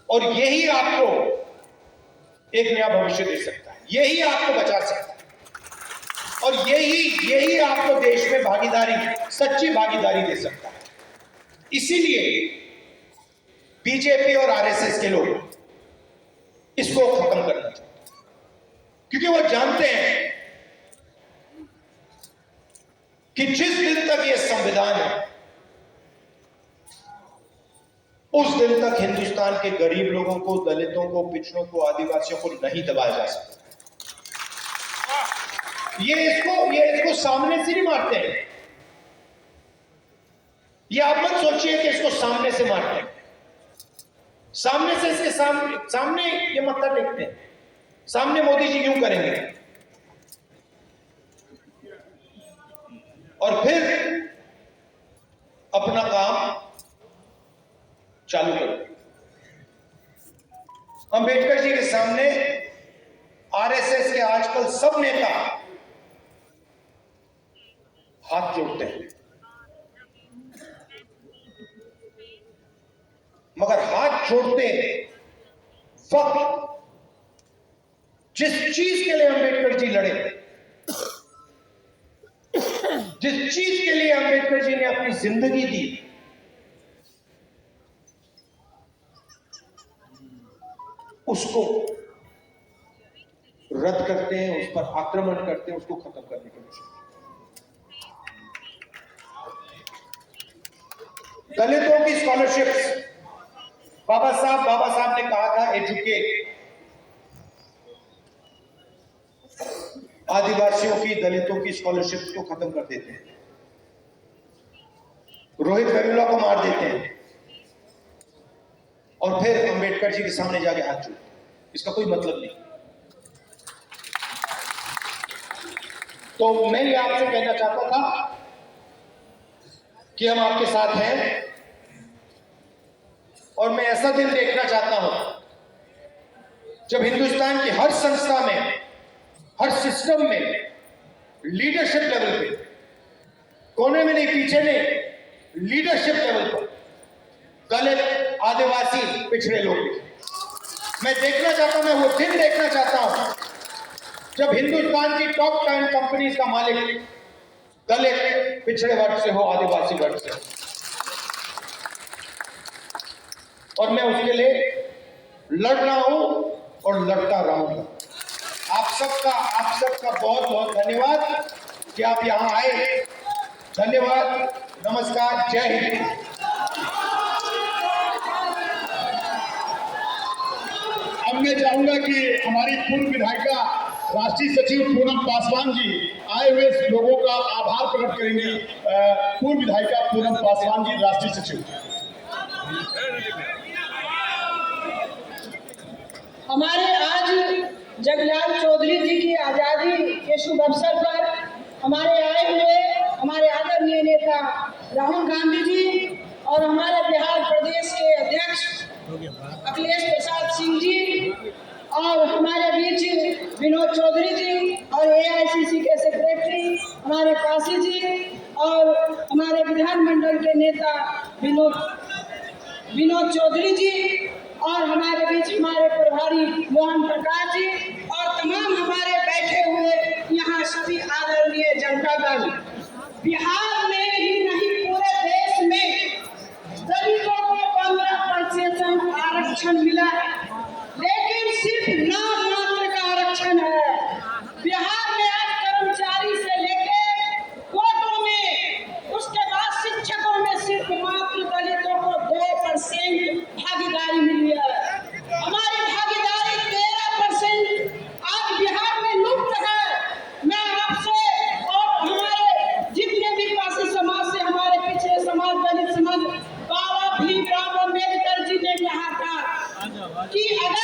और यही आपको एक नया भविष्य दे सकता है, यही आपको बचा सकता है, और यही आपको देश में भागीदारी, सच्ची भागीदारी दे सकता है। इसीलिए बीजेपी और आरएसएस के लोग इसको खत्म करना चाहते हैं, क्योंकि वो जानते हैं कि जिस दिन तक ये संविधान है, उस दिन तक हिंदुस्तान के गरीब लोगों को, दलितों को, पिछड़ों को, आदिवासियों को नहीं दबाया जा सकता। ये इसको सामने से नहीं मारते हैं। ये आप मत सोचिए कि इसको सामने से मारते हैं। सामने से इसके सामने ये मत्था टेकते हैं, सामने मोदी जी यूं करेंगे और फिर अपना काम चालू करेंगे। अंबेडकर जी के सामने आरएसएस के आजकल सब नेता हाथ जोड़ते हैं, मगर हाथ जोड़ते वक्त जिस चीज के लिए अंबेडकर जी लड़े, जिस चीज के लिए अंबेडकर जी ने अपनी जिंदगी दी, उसको रद्द करते हैं, उस पर आक्रमण करते हैं, उसको खत्म करने की कोशिश। दलितों की स्कॉलरशिप्स, बाबा साहब ने कहा था एजुकेट, आदिवासियों की, दलितों की स्कॉलरशिप्स को खत्म कर देते हैं, रोहित वेमुला को मार देते हैं और फिर अंबेडकर जी के सामने जाके हाथ जोड़ते हैं। इसका कोई मतलब नहीं। तो मैं ये आपसे कहना चाहता था कि हम आपके साथ हैं, और मैं ऐसा दिन देखना चाहता हूं जब हिंदुस्तान की हर संस्था में, हर सिस्टम में, लीडरशिप लेवल पे, कोने में नहीं, पीछे नहीं, लीडरशिप लेवल पर दलित, आदिवासी, पिछड़े लोग, मैं देखना चाहता हूं, मैं वो दिन देखना चाहता हूं जब हिंदुस्तान की टॉप 10 कंपनीज का मालिक दलित, पिछड़े वर्ग से हो, आदिवासी वर्ग से हो। और मैं उसके लिए लड़ रहा हूं और लड़ता रहूंगा। आप सबका बहुत बहुत धन्यवाद कि आप यहां आए। धन्यवाद, नमस्कार, जय हिंद। अब मैं चाहूंगा कि हमारी पूर्व विधायिका राष्ट्रीय सचिव पूनम पासवान जी आए हुए लोगों का आभार प्रकट करेंगी। पूर्व विधायिका पूनम पासवान जी, राष्ट्रीय सचिव। हमारे आज जगलाल चौधरी जी की आज़ादी के शुभ अवसर पर हमारे आए हुए हमारे आदरणीय नेता राहुल गांधी जी और हमारे बिहार प्रदेश के अध्यक्ष अखिलेश प्रसाद सिंह जी और हमारे बीच विनोद चौधरी जी और एआईसीसी के सेक्रेटरी हमारे काशी जी और हमारे विधानमंडल के नेता विनोद चौधरी जी और हमारे बीच हमारे प्रभारी मोहन प्रकाश जी और तमाम हमारे बैठे हुए यहाँ सभी आदरणीय जनता दल। बिहार में ही नहीं, पूरे देश में दलितों को 15% आरक्षण मिला है, लेकिन सिर्फ नाम मात्र का आरक्षण है। बिहार में आज कर्मचारी से लेके कोर्टों में, उसके बाद शिक्षकों में सिर्फ मात्र दलितों को 2% भागीदारी मिली है। हमारी भागीदारी 13% आज बिहार में लुप्त है। मैं आपसे और हमारे जितने भी पासी समाज से, हमारे पिछड़े समाज, दलित समाज, बाबा भीमराव अम्बेडकर जी ने कहा था कि अगर